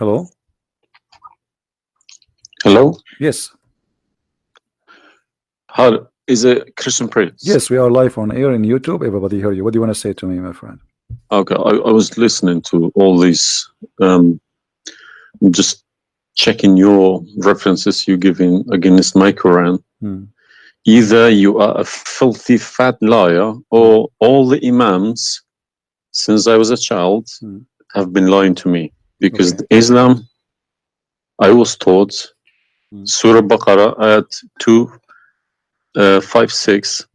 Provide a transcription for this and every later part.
Hello? Hello? Yes. How is it Christian Prince? Yes, we are live on air in YouTube. Everybody hear you. What do you want to say to me, my friend? Okay, I was listening to all these, just checking your references you giving against my Quran. Either you are a filthy fat liar, or all the imams since I was a child have been lying to me, because Islam, I was taught Surah Baqarah ayat 256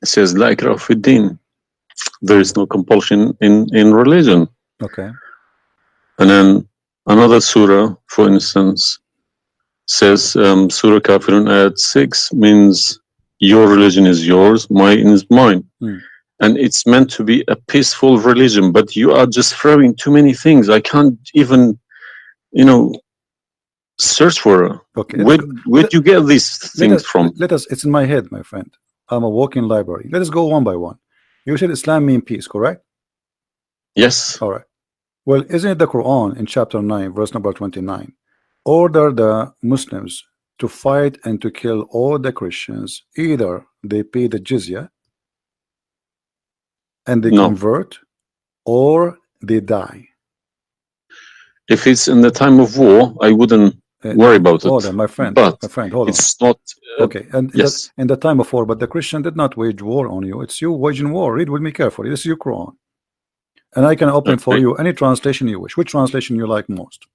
says La ikraha fi din. There is no compulsion in religion. Okay. And then another surah, for instance, says Surah Kafirun ayat 6 means your religion is yours, mine is mine. And it's meant to be a peaceful religion, but you are just throwing too many things. I can't even, search for her. Okay. Where do you get these things from? It's in my head, my friend. I'm a walking library. Let us go one by one. You said Islam means peace, correct? Yes. All right. Well, isn't it the Quran in chapter 9, verse number 29, order the Muslims to fight and to kill all the Christians, either they pay the jizya and they convert, or they die? If it's in the time of war, I wouldn't worry about it. Hold on, my friend. But my friend, hold on. It's not. Okay, and yes, in the time of war, but the Christian did not wage war on you. It's you waging war. Read with me carefully. This is your Quran, and I can open for you any translation you wish. Which translation you like most?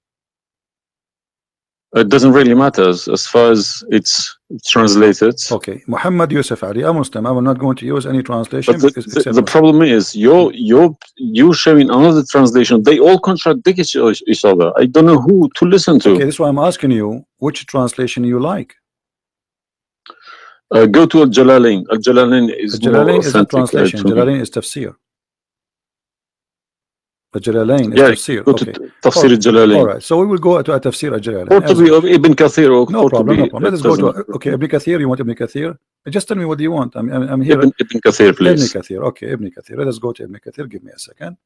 It doesn't really matter as far as it's translated. Okay, Muhammad Yusuf Ali, a Muslim. I'm not going to use any translation. But the problem is you're showing another translation. They all contradict each other. I don't know who to listen to. Okay, this is why I'm asking you which translation you like. Go to Al-Jalalain. Al-Jalalain is Al-Jalalain is a translation. Jalalain is tafsir. Al-Jalalain is tafsir. Okay. Tafsir Al-Jalalain. All right, so we will go to a tafsir Al-Jalalain. Or to be Ibn Kathir. No problem, no problem. Let us go to Ibn Kathir. You want Ibn Kathir? Just tell me what do you want. I'm here. Ibn Kathir, please. Ibn Kathir. Okay, Ibn Kathir. Let us go to Ibn Kathir. Give me a second.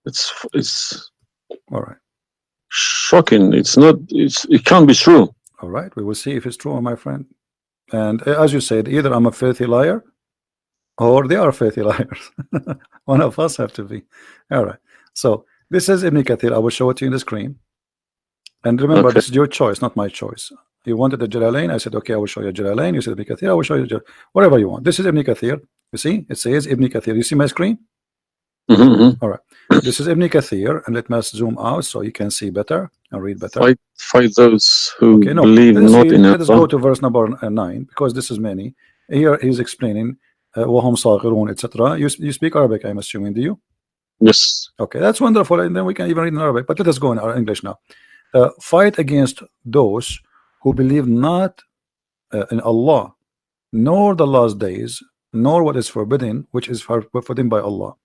It's all right. Shocking. It's not. It can't be true. All right, we will see if it's true, my friend. And as you said, either I'm a filthy liar, or they are filthy liars. One of us have to be. All right. So this is Ibn Kathir. I will show it to you in the screen. And remember, this is your choice, not my choice. You wanted the Jalalain. I said, okay, I will show you Jalalain. You said Ibn Kathir. I will show you whatever you want. This is Ibn Kathir. You see, it says Ibn Kathir. You see my screen? All right. This is Ibn Kathir, and let me zoom out so you can see better and read better. Fight those who believe not in Allah. Let us go to verse number 9, because this is many. Here he's explaining وهم صاغرون, etc. You speak Arabic, I'm assuming, do you? Yes. Okay, that's wonderful, and then we can even read in Arabic. But let us go in our English now. Fight against those who believe not in Allah, nor the last days, nor what is forbidden, which is forbidden by Allah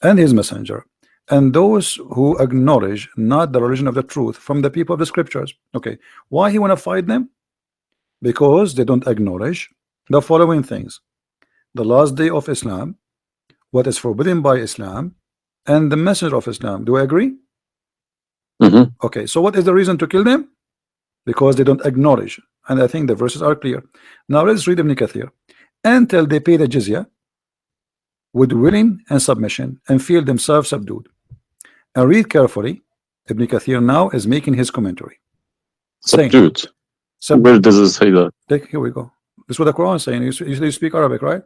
and His Messenger, and those who acknowledge not the religion of the truth from the people of the scriptures. Okay, why he want to fight them? Because they don't acknowledge the following things: the last day of Islam, what is forbidden by Islam, and the messenger of Islam. Do I agree? Okay, so what is the reason to kill them? Because they don't acknowledge, and I think the verses are clear. Now let's read Ibn Kathir. Until they pay the jizya with willing and submission and feel themselves subdued. And read carefully. Ibn Kathir now is making his commentary. Subdued. Where does it say that? Here we go. This is what the Quran is saying. You speak Arabic, right?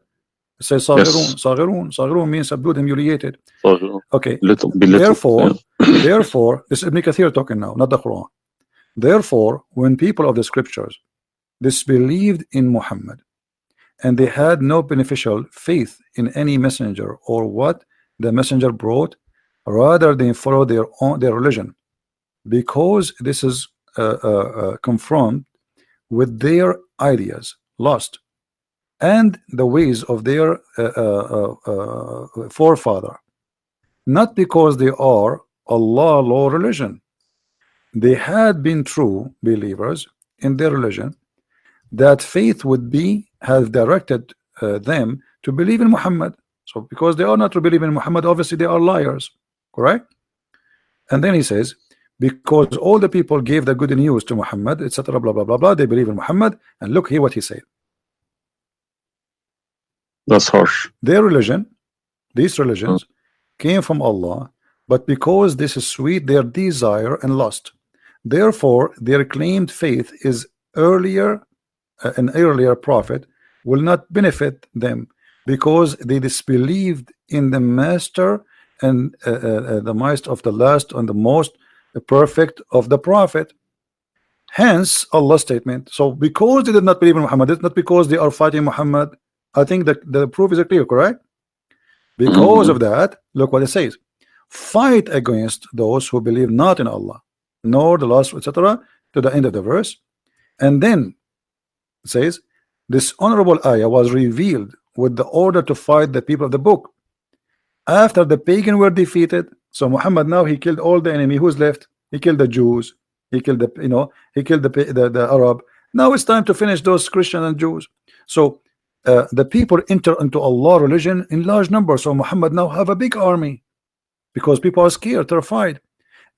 It says Saghirun. Saghirun. Saghirun means subdued, humiliated. Okay. Therefore, this is Ibn Kathir talking now, not the Quran. Therefore, when people of the scriptures disbelieved in Muhammad, and they had no beneficial faith in any messenger or what the messenger brought, rather they follow their religion, because this is confirmed with their ideas, lost, and the ways of their forefather, not because they are Allah law religion. They had been true believers in their religion, that faith would be have directed them to believe in Muhammad. So because they are not to believe in Muhammad, obviously they are liars, correct? And then he says, because all the people gave the good news to Muhammad, etc., blah blah blah blah, they believe in Muhammad. And look here what he said. That's harsh. Their religion, these religions, came from Allah, but because this is sweet, their desire and lust. Therefore, their claimed faith is earlier, an earlier prophet will not benefit them because they disbelieved in the master and the might of the last and the most perfect of the prophet. Hence Allah's statement. So because they did not believe in Muhammad, it's not because they are fighting Muhammad. I think that the proof is clear, correct? Because of that, look what it says: fight against those who believe not in Allah nor the last, etc., to the end of the verse. And then it says this honorable ayah was revealed with the order to fight the people of the book after the pagan were defeated. So Muhammad now he killed all the enemy. Who's left? He killed the Jews, he killed the, you know, he killed the Arab. Now it's time to finish those Christians and Jews. So the people enter into Allah religion in large numbers. So Muhammad now have a big army because people are scared, terrified,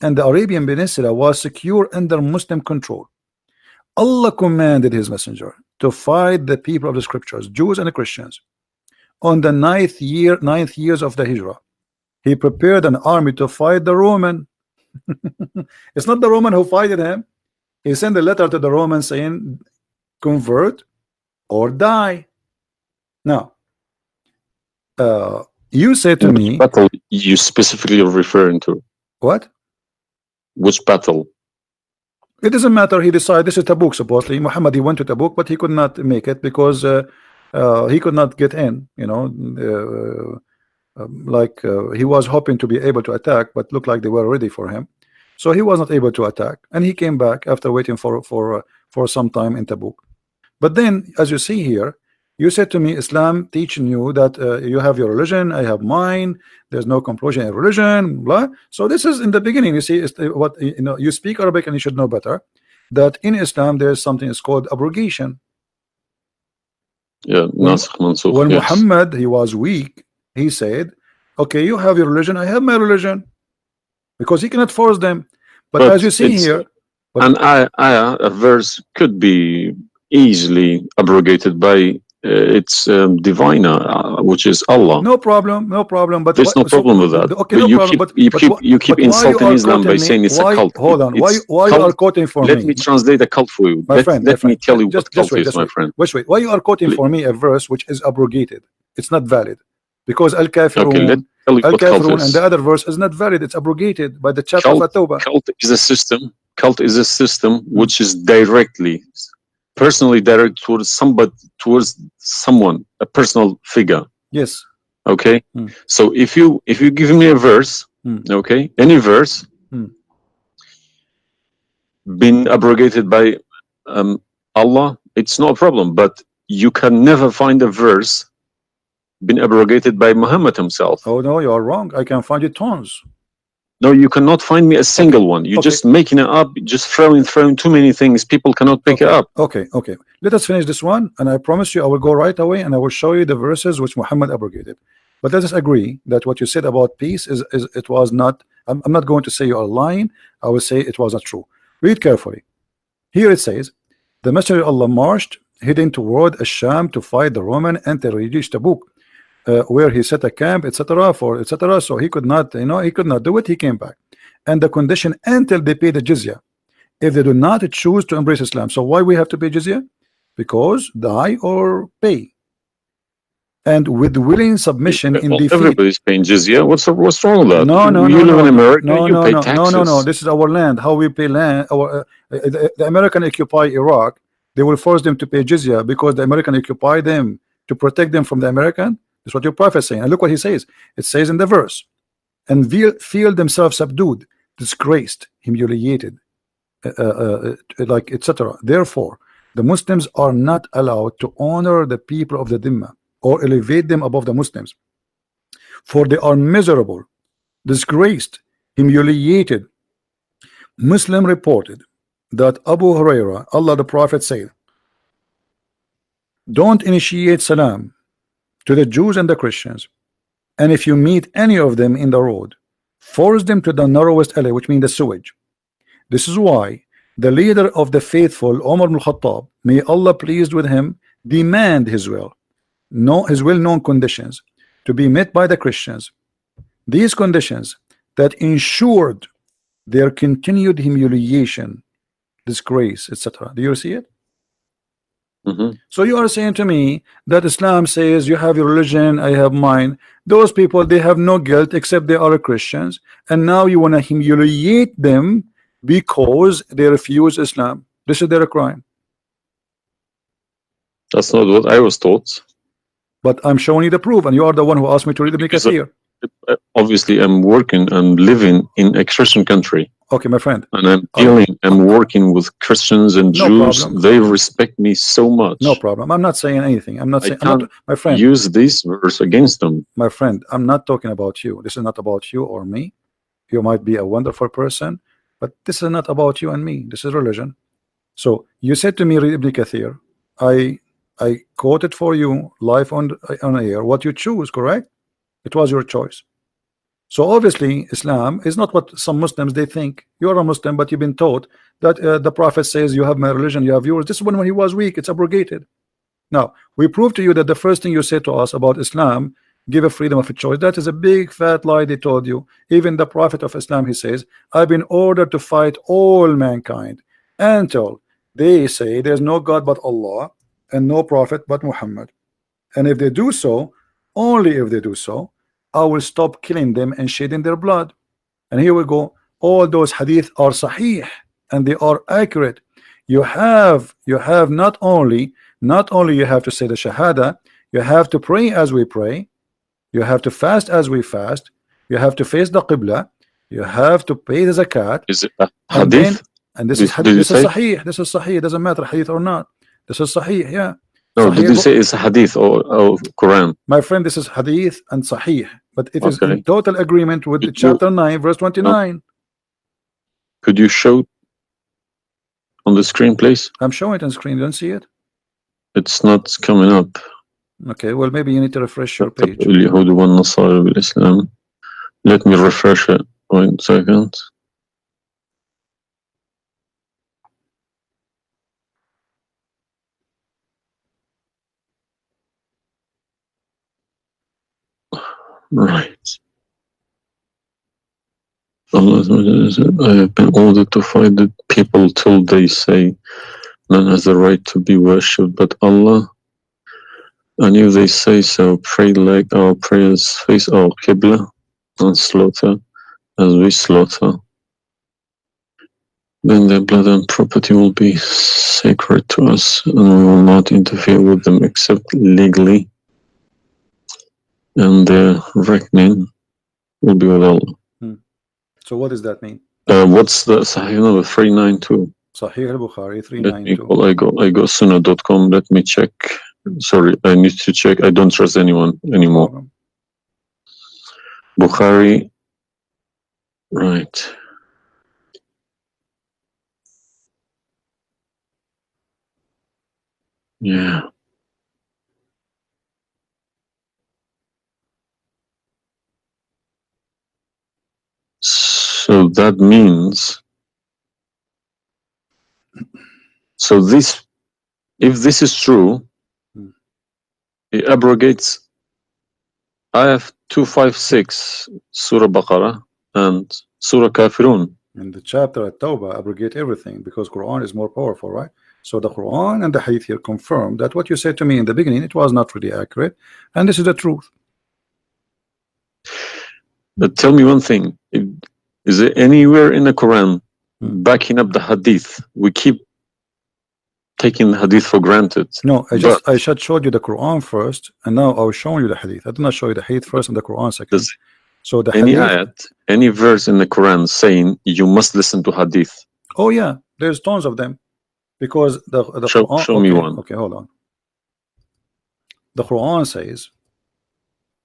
and the Arabian Peninsula was secure under Muslim control. Allah commanded his messenger to fight the people of the scriptures, Jews and Christians. On the ninth years of the Hijrah, he prepared an army to fight the Roman. It's not the Roman who fighted him. He sent a letter to the Romans saying, convert or die. Now, you said to me, battle you specifically referring to? What? Which battle? It doesn't matter. He decided this is Tabuk. Supposedly, Muhammad he went to Tabuk, but he could not make it because he could not get in. You know, he was hoping to be able to attack, but looked like they were ready for him, so he was not able to attack, and he came back after waiting for some time in Tabuk. But then, as you see here, you said to me, Islam teaching you that you have your religion, I have mine. There's no compulsion in religion, blah. So this is in the beginning. You see, what you know. You speak Arabic, and you should know better that in Islam there is something is called abrogation. Yeah, when yes. Muhammad he was weak, he said, "Okay, you have your religion, I have my religion," because he cannot force them. But as you see here, a verse could be easily abrogated by its diviner, which is Allah. No problem, no problem. But there's no problem with that. Okay, no problem. You keep insulting Islam by saying it's a cult. Hold on. Why you are quoting for me? Let me translate a cult for you. Let me tell you what cult is, my friend. Wait. Why you are quoting for me a verse which is abrogated? It's not valid because Al-Kafirun, Al-Kafirun, and the other verse is not valid. It's abrogated by the chapter of At-Tawbah. Cult is a system. Cult is a system which is personally direct towards someone, a personal figure. Yes. Okay. So if you give me a verse, okay, any verse been abrogated by Allah, it's no problem. But you can never find a verse been abrogated by Muhammad himself. Oh no, you are wrong. I can find you tons. No, you cannot find me a single one. You're just making it up, just throwing too many things. People cannot pick it up. Okay. Let us finish this one, and I promise you I will go right away and I will show you the verses which Muhammad abrogated. But let us agree that what you said about peace is it was not. I'm not going to say you are lying. I will say it was not true. Read carefully. Here it says, the Messenger of Allah marched heading toward Asham to fight the Roman until he reached Tabuk, where he set a camp, etc. So he could not, he could not do it. He came back, and the condition until they pay the jizya. If they do not choose to embrace Islam, so why we have to pay jizya? Because die or pay. And with willing submission in defeat. Everybody's paying jizya. What's wrong with that? No. You live in America. You pay taxes. No. This is our land. How we pay land? The American occupy Iraq. They will force them to pay jizya because the American occupy them to protect them from the American. That's what your prophet is saying. And look what he says. It says in the verse, and feel themselves subdued, disgraced, humiliated, like etc. Therefore, the Muslims are not allowed to honor the people of the Dhimma or elevate them above the Muslims, for they are miserable, disgraced, humiliated. Muslim reported that Abu Huraira, Allah the Prophet said, don't initiate salam to the Jews and the Christians, and if you meet any of them in the road, force them to the narrowest alley, which means the sewage. This is why the leader of the faithful, Umar ibn Khattab, may Allah pleased with him, demand his well-known conditions to be met by the Christians. These conditions that ensured their continued humiliation, disgrace, etc. Do you see it? So you are saying to me that Islam says you have your religion, I have mine. Those people, they have no guilt except they are Christians, and now you want to humiliate them because they refuse Islam. This is their crime. That's not what I was taught. But I'm showing you the proof, and you are the one who asked me to read the Kathir. Obviously, I'm working and living in a Christian country. Okay, my friend. And I'm working with Christians and Jews. Problem. They respect me so much. No problem. I'm not saying anything. I'm not saying. My friend. Use this verse against them. My friend, I'm not talking about you. This is not about you or me. You might be a wonderful person, but this is not about you and me. This is religion. So you said to me, read Ibn Kathir. I quoted for you live on air what you choose, correct? It was your choice. So obviously Islam is not what some Muslims they think. You're a Muslim, but you've been taught that the Prophet says you have my religion, you have yours. This is when he was weak. It's abrogated. Now we prove to you that the first thing you said to us about Islam, give a freedom of a choice, that is a big fat lie they told you. Even the Prophet of Islam, he says, I've been ordered to fight all mankind until they say there's no God but Allah and no prophet but Muhammad. And if they do so, only if they do so, I will stop killing them and shedding their blood. And here we go. All those hadith are sahih and they are accurate. You have not only you have to say the shahada, you have to pray as we pray, you have to fast as we fast, you have to face the qibla, you have to pay the zakat. Is it a hadith? And this is hadith. This is sahih. This is sahih. It doesn't matter hadith or not. This is sahih. Yeah. No, Sahih. did you say it's hadith or Quran? My friend, this is hadith and sahih, but it is in total agreement with the chapter 9 verse 29. No. Could you show on the screen, please? I'm showing it on screen. You don't see it? It's not coming up. Okay, well maybe you need to refresh your page. Let me refresh it. 1 second. Right. Allah said, I have been ordered to fight the people till they say none has the right to be worshipped but Allah. And if they say so, pray like our prayers, face our Qibla, and slaughter as we slaughter. Then their blood and property will be sacred to us, and we will not interfere with them except legally. And their reckoning will be with Allah. So what does that mean? What's the Sahih number? 392. Sahih al-Bukhari 392. I go sunnah.com. Let me check. Sorry, I need to check. I don't trust anyone anymore. Bukhari. Right. Yeah. So that means, so this, if this is true, it abrogates Ayah 256, Surah Baqarah, and Surah Kafirun. In the chapter at Tawbah, abrogate everything because Quran is more powerful, right? So the Quran and the Hadith here confirm that what you said to me in the beginning, it was not really accurate, and this is the truth. But tell me one thing, is there anywhere in the Quran backing up the Hadith? We keep taking the Hadith for granted. No, I just showed you the Quran first, and now I was showing you the Hadith. I did not show you the Hadith first and the Quran second. So the any Hadith, ayat, any verse in the Quran saying you must listen to Hadith? Oh yeah, there's tons of them. Because the Quran, show me one. Okay, hold on. The Quran says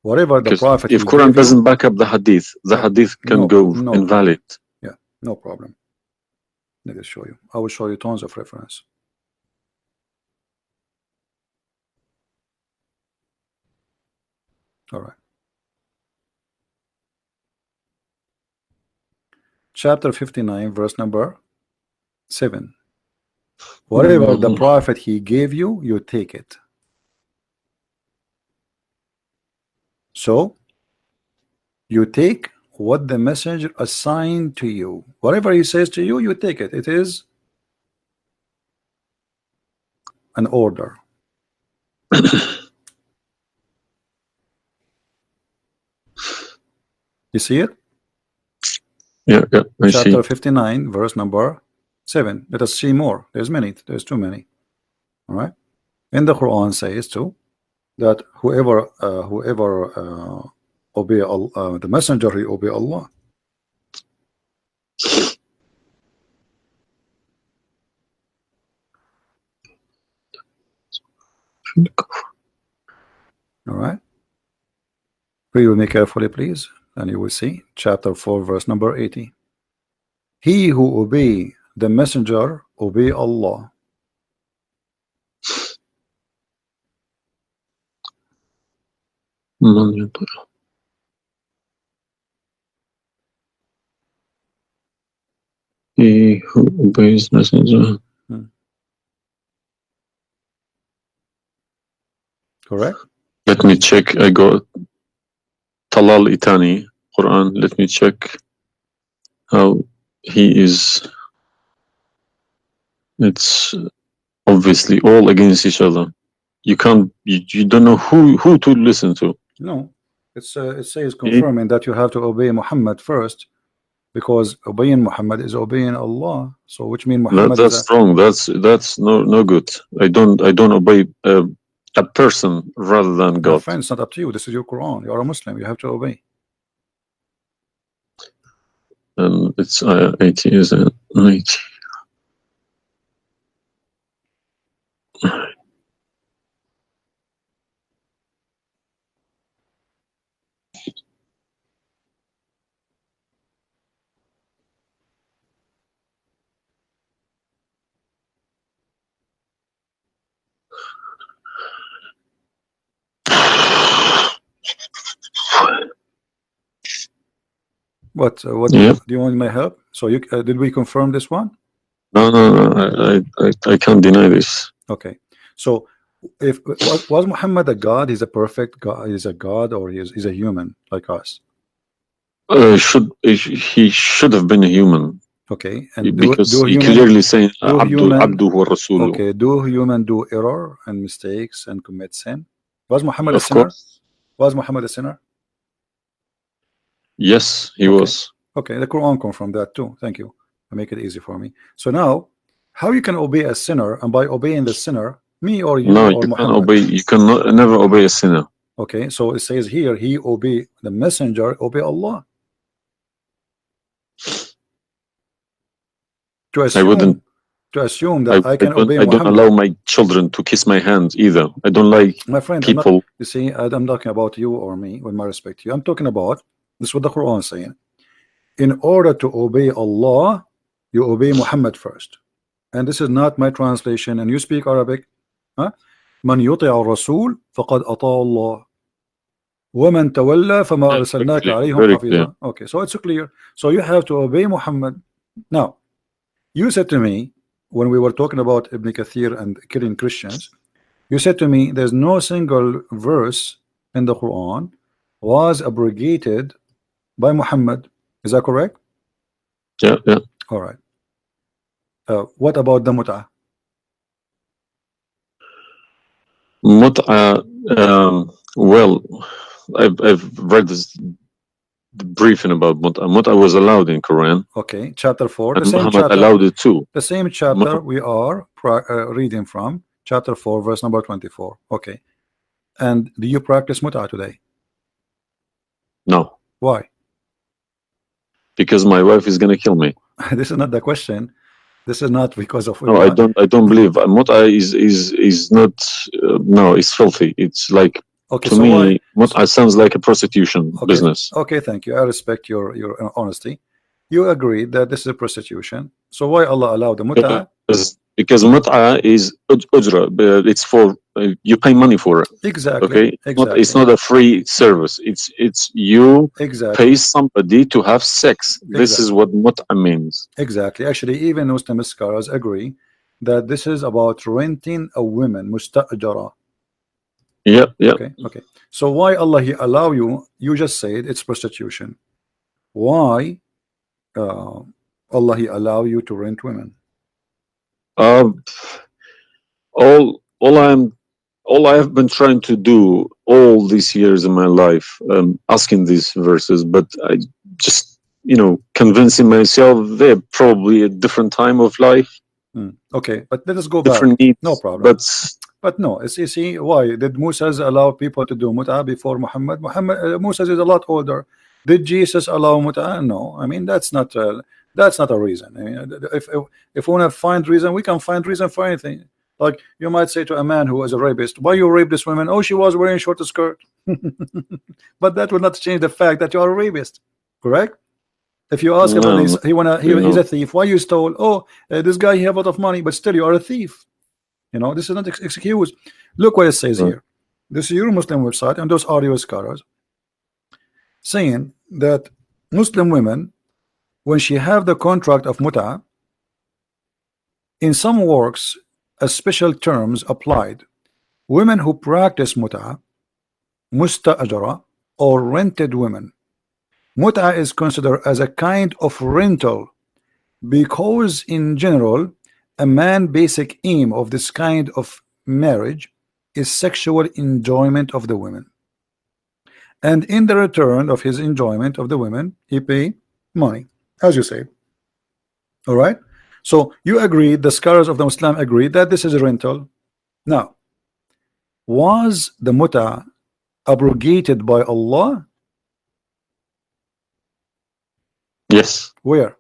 whatever the Prophet. If Quran doesn't back up the Hadith, the Hadith can go invalid. Yeah, no problem. Let me show you. I will show you tons of reference. All right. Chapter 59, verse number 7. Whatever the prophet he gave you, you take it. So you take what the messenger assigned to you. Whatever he says to you, you take it. It is an order. You see it? Yeah, I see. Chapter 59, verse number 7. Let us see more. There's many. There's too many. All right. And the Quran says too that whoever obey Allah, the messenger, he obey Allah. All right. Read with me carefully, please, and you will see chapter 4, verse number 80. He who obey the messenger obey Allah. He who obeys messenger. Correct. Let me check. I got Talal Itani Quran. Let me check how he is. It's obviously all against each other. You can't. You don't know who to listen to. No, it says confirming that you have to obey Muhammad first, because obeying Muhammad is obeying Allah. So which means Muhammad that's wrong. That's no good. I don't obey a person rather than God. Friend, it's not up to you. This is your Quran. You are a Muslim. You have to obey. It's 80, is it? 80. What Yeah. do you want my help? So you did we confirm this one? No. I can't deny this. Okay. So if was Muhammad a god? He's a perfect god. He's a god, or he's a human like us? He should have been a human. Okay. And because do he human, clearly saying human, Abdu wa Rasulu. okay, do human do error and mistakes and commit sin? Was Muhammad a Of sinner? course. Was Muhammad a sinner? Yes, he was. Okay, the Quran confirmed that too. Thank you. Make it easy for me. So now, how you can obey a sinner, and by obeying the sinner, me or you No, or you Muhammad? can obey. You can never obey a sinner. Okay, so it says here, he obey the messenger, obey Allah. To assume that I can obey Muhammad. I don't allow my children to kiss my hand either. I don't like my friend, people. You see, I'm talking about you or me, with my respect to you. I'm talking about this is what the Quran is saying. In order to obey Allah, you obey Muhammad first. And this is not my translation. And you speak Arabic. Man yuti'a ar-rasul faqad ata'a Allah. وَمَنْ تَوَلَّى فَمَا أَرْسَلْنَاكَ عَلَيْهِمْ حَفِيظًا. Okay, so it's clear. So you have to obey Muhammad. Now, you said to me, when we were talking about Ibn Kathir and killing Christians, you said to me, there's no single verse in the Quran was abrogated by Muhammad. Is that correct? Yeah. All right. What about the mut'ah? Mut'ah, well, I've read this briefing about mut'ah. Mut'ah was allowed in Quran. Okay, chapter 4. And Muhammad allowed it too. The same chapter we are reading from, chapter 4, verse number 24. Okay. And do you practice mut'ah today? No. Why? Because my wife is gonna kill me. This is not the question. This is not because of. No, I don't believe mut'ah is not. No, it's filthy. It's like, okay, to me, mut'ah sounds like a prostitution business. Okay, thank you. I respect your honesty. You agree that this is a prostitution. So why Allah allowed the mut'ah? because mut'a is ujra, but it's for you pay money for it. Exactly. Okay, Exactly. it's not a free service. It's you Exactly. pay somebody to have sex. This is what mut'a means. Exactly. Actually, even Muslim scholars agree that this is about renting a woman, musta'jara. Yeah, yeah. Okay, okay. So why Allah He allow you? You just said it's prostitution. Why Allah He allow you to rent women? Um, all I have been trying to do all these years in my life, asking these verses, but I just, convincing myself they're probably a different time of life, Okay, but let us go back. different needs. No problem. But no, it's you see why did Moses allow people to do mut'a before Muhammad? Moses is a lot older. Did Jesus allow mut'a? No, I mean that's not a reason. I mean, if we want to find reason, we can find reason for anything. Like you might say to a man who is a rapist, why you rape this woman? Oh, she was wearing short skirt. But that would not change the fact that you are a rapist, correct? If you ask him, he's a thief. Why you stole? Oh, this guy he have a lot of money, but still you are a thief. This is not excuse. Look what it says here. This is your Muslim website, and those are your scholars saying that Muslim women, when she have the contract of mut'a, in some works, a special terms applied. Women who practice mut'a, musta'ajara, or rented women. Mut'a is considered as a kind of rental because in general a man's basic aim of this kind of marriage is sexual enjoyment of the women, and in the return of his enjoyment of the women he pay money, as you say. All right, so you agree, the scholars of the Muslim agree that this is a rental. Now, was the mut'a abrogated by Allah? Yes. Where?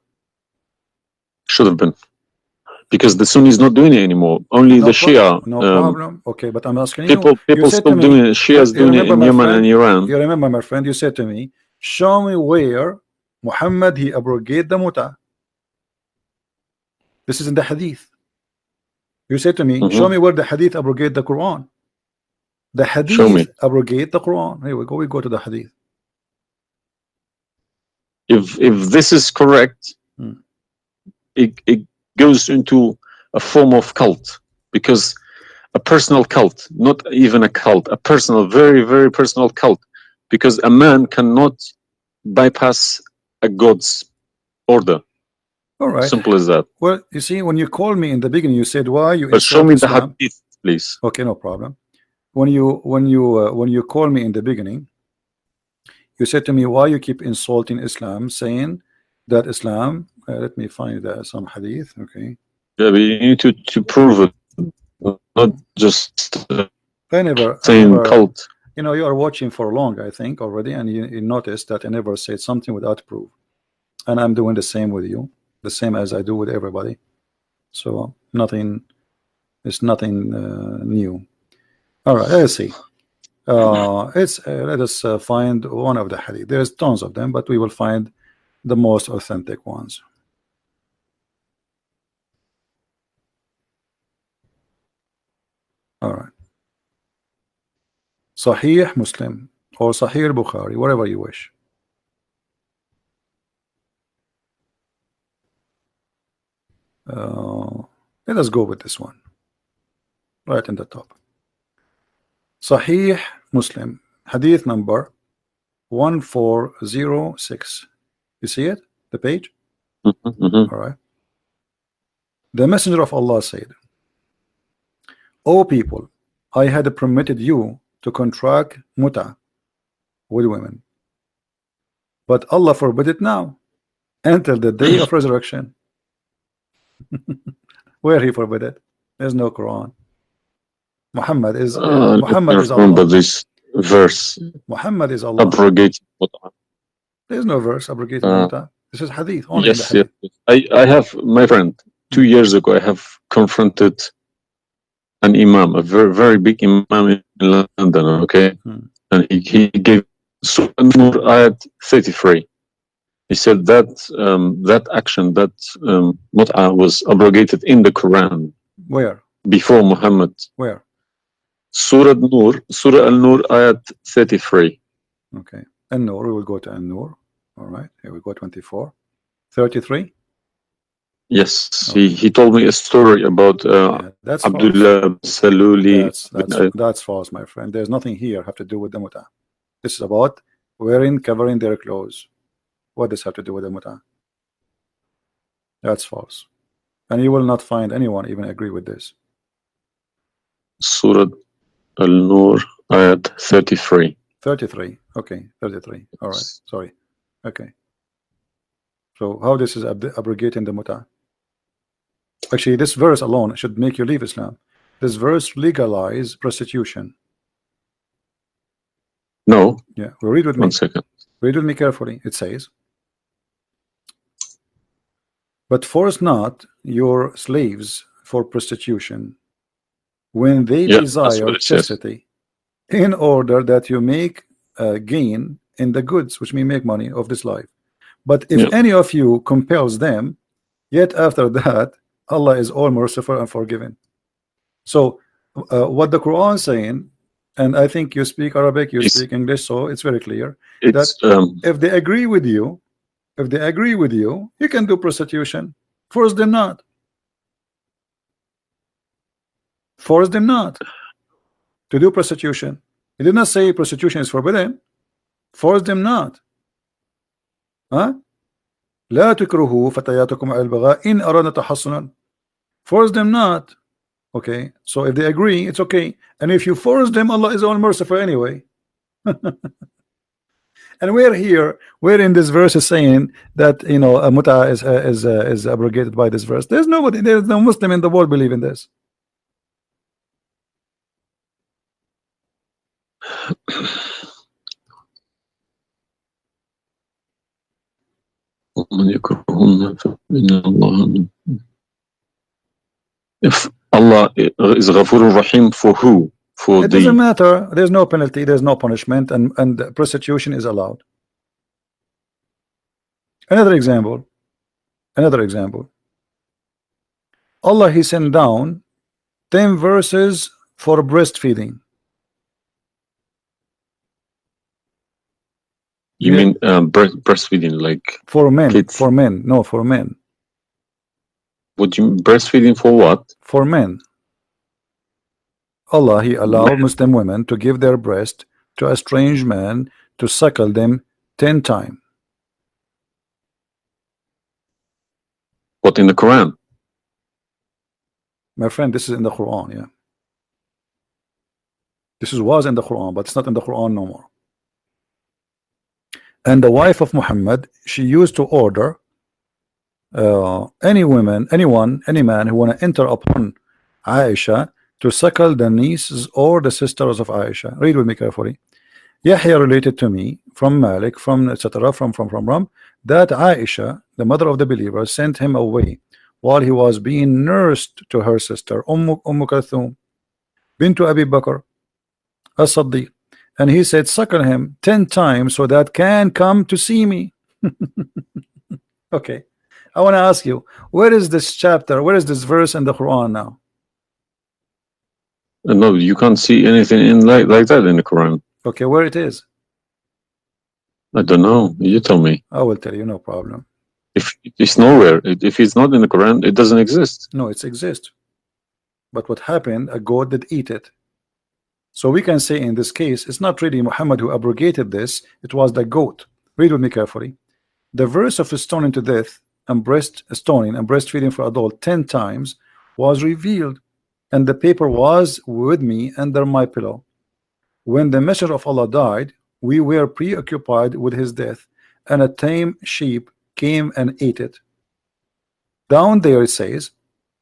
Should have been. Because the Sunni is not doing it anymore. Only the Shia. No problem. Okay, but I'm asking people you still doing it. Shia's doing it in Yemen and Iran. You remember, my friend, you said to me, show me where Muhammad he abrogated the mut'a. This is in the hadith. You said to me, show me where the hadith abrogate the Quran. The hadith abrogate the Quran. Here we go. We go to the hadith. If this is correct, it goes into a form of cult, because a personal cult, not even a cult, a personal, very, very personal cult, because a man cannot bypass a God's order. All right. Simple as that. Well, you see, when you called me in the beginning, you said, why you but show me Islam? The hadith, please. Okay, no problem. When you call me in the beginning, you said to me, why you keep insulting Islam, saying that Islam, let me find some hadith. Okay. Yeah, but you need to prove it, not just saying cult. You are watching for long, I think, already, and you noticed that I never said something without proof, and I'm doing the same with you, the same as I do with everybody. So it's nothing new. All right, let's see. Let us find one of the hadith. There's tons of them, but we will find the most authentic ones. All right. Sahih Muslim or Sahih Bukhari, whatever you wish. Let us go with this one right in the top. Sahih Muslim, hadith number 1406. You see it, the page? All right. The Messenger of Allah said, O people, I had permitted you to contract mut'a with women, but Allah forbid it now until the day of resurrection. Where he forbid it? There's no Quran. Muhammad is Allah. Remember this verse. Muhammad is Allah. Abrogate mut'a. There's no verse abrogating mut'a. This is hadith. Only yes, in the hadith. Yes. I have, my friend, 2 years ago I have confronted an imam, a very, very big imam in London, okay? And he gave Surah Ayat 33. He said that that action, that mut'a was abrogated in the Quran. Where? Before Muhammad. Where? Surah Al-Nur, ayat 33. Okay. An-Nur, we will go to An-Nur. All right, here we go, 24. 33? Yes, Okay. he told me a story about Yeah, that's Abdullah Saluli. That's false, my friend. There's nothing here have to do with the muta. This is about covering their clothes. What does have to do with the muta? That's false. And you will not find anyone even agree with this. Surah Al-Nur, ayat 33. 33. Okay, 33. All right, sorry. Okay. So how this is abrogating the muta? Actually, this verse alone should make you leave Islam. This verse legalize prostitution. No. Yeah, well, read with me. 1 second. Read with me carefully. It says, but force not your slaves for prostitution when they desire chastity, in order that you make gain in the goods, which mean make money of this life. But if any of you compels them, yet after that Allah is all merciful and forgiving. So what the Quran is saying, and I think you speak Arabic, you speak English, so it's very clear that if they agree with you, you can do prostitution. Force them not. Force them not to do prostitution. He did not say prostitution is forbidden. Force them not. Huh? لا تكرهوا فتياتكم على البغاء إن أردنا تحصنا. Force them not. Okay, so if they agree, it's okay. And if you force them, Allah is all merciful anyway. And we're in this verse is saying that, you know, a muta is abrogated by this verse. There's no Muslim in the world believe in this. If Allah is Ghafur Rahim for who? It doesn't matter. There's no penalty, there's no punishment, and prostitution is allowed. Another example. Allah, He sent down 10 verses for breastfeeding. You mean breastfeeding, like for men? Kids. For men, no, for men. Would you breastfeeding for what? For men. Allah, He allowed Muslim women to give their breast to a strange man to suckle them 10 times. What, in the Quran? My friend, this is in the Quran, yeah. This was in the Quran, but it's not in the Quran no more. And the wife of Muhammad, she used to order any man who want to enter upon Aisha to suckle the nieces or the sisters of Aisha. Read with me carefully. Yahya related to me from Malik, from etc. from that Aisha, the mother of the believer, sent him away while he was being nursed to her sister Kalthum bint Abi Bakr as-Siddiq, and he said, suckle him 10 times so that can come to see me. Okay, I want to ask you, where is this chapter, where is this verse in the Quran now? No, you can't see anything in like that in the Quran. Okay, where it is? I don't know. You tell me. I will tell you, no problem. If it's nowhere, if it's not in the Quran, it doesn't exist. No, it exists. But what happened? A goat did eat it. So we can say in this case, it's not really Muhammad who abrogated this. It was the goat. Read with me carefully. The verse of stoning to death and stoning and breastfeeding for adult 10 times was revealed, and the paper was with me under my pillow. When the messenger of Allah died, we were preoccupied with his death, and a tame sheep came and ate it. Down there it says,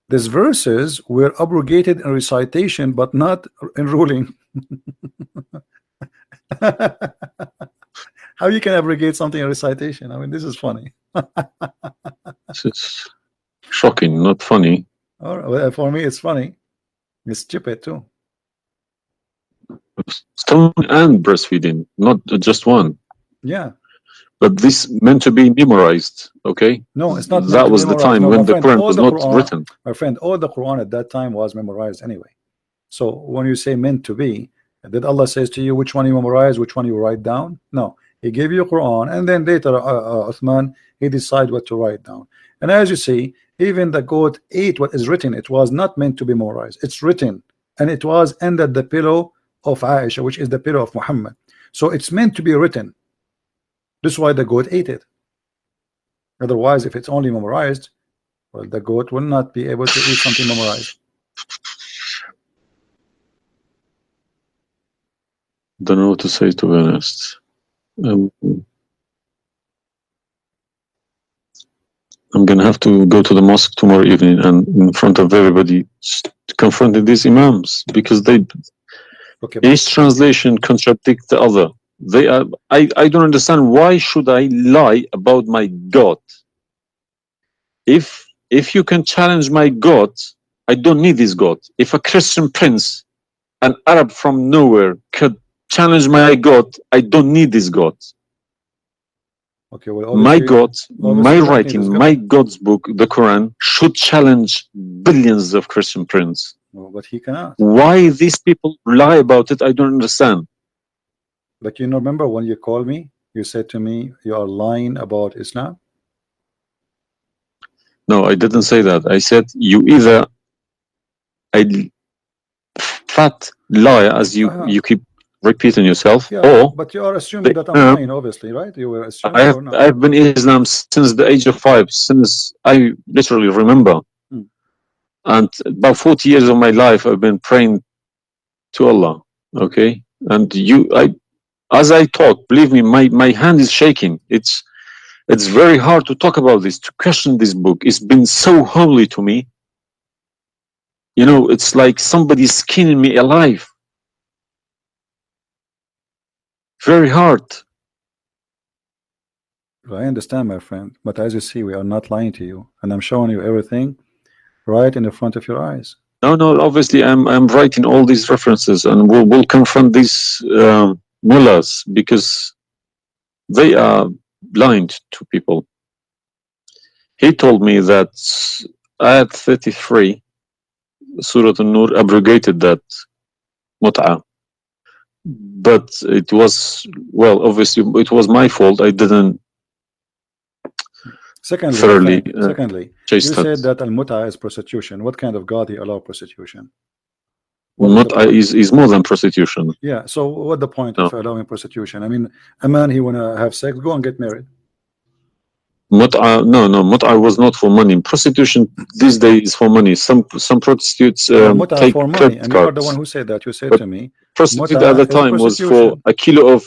these verses were abrogated in recitation, but not in ruling. How you can abrogate something in recitation? I mean, this is funny. This is shocking, not funny. All right, well, for me, it's funny. It's stupid too. Stoning and breastfeeding, not just one. Yeah. But this meant to be memorized, okay? No, it's not meant That to be was the memorized. time No, when my the friend, Quran all was the not Quran, written. my friend, all the Quran at that time was memorized anyway. So when you say meant to be, did Allah says to you which one you memorize, which one you write down? No, He gave you Quran, and then later Uthman, he decide what to write down. And as you see, even the goat ate what is written. It was not meant to be memorized. It's written, and it was under the pillow of Aisha, which is the pillow of Muhammad. So it's meant to be written. This is why the goat ate it. Otherwise, if it's only memorized, well, the goat will not be able to eat something memorized. Don't know what to say, to be honest. I'm gonna have to go to the mosque tomorrow evening and in front of everybody confront these imams, because they each translation contradicts the other. They are. I don't understand, why should I lie about my God? If you can challenge my God, I don't need this God. If a Christian prince, an Arab from nowhere, could challenge my God, I don't need this God. Okay, well, My God, my you don't need writing, this God. my God's book, the Quran, should challenge billions of Christian princes. No, but he cannot. Why these people lie about it, I don't understand. But you remember when you called me, you said to me, you are lying about Islam? No, I didn't say that. I said you either a fat liar, as you keep repeating yourself, Yeah, or but you are assuming that I'm lying, obviously, right? You were assuming or not? I've been Islam since the age of 5, since I literally remember. And about 40 years of my life I've been praying to Allah. Okay? And as I talk, believe me, my hand is shaking. It's very hard to talk about this, to question this book. It's been so holy to me. You know, it's like somebody's skinning me alive. Very hard. I understand, my friend, but as you see, we are not lying to you, and I'm showing you everything right in the front of your eyes. No, obviously I'm writing all these references, and we'll confront these mullahs, because they are blind to people. He told me that Ayat 33, Surah An-Nur, abrogated that mut'ah. But it was, well, obviously it was my fault. I didn't Secondly, you chase said that al-mut'ah is prostitution. What kind of God he allow prostitution? Mut'ah is more than prostitution. Yeah, so what the point of allowing prostitution? I mean, a man, he wanna have sex, go and get married. Mut'ah, no, Mut'ah was not for money. Prostitution these days is for money. Some prostitutes take for money, credit and cards. you are the one who said that. You said to me, prostitute at the time was for a kilo of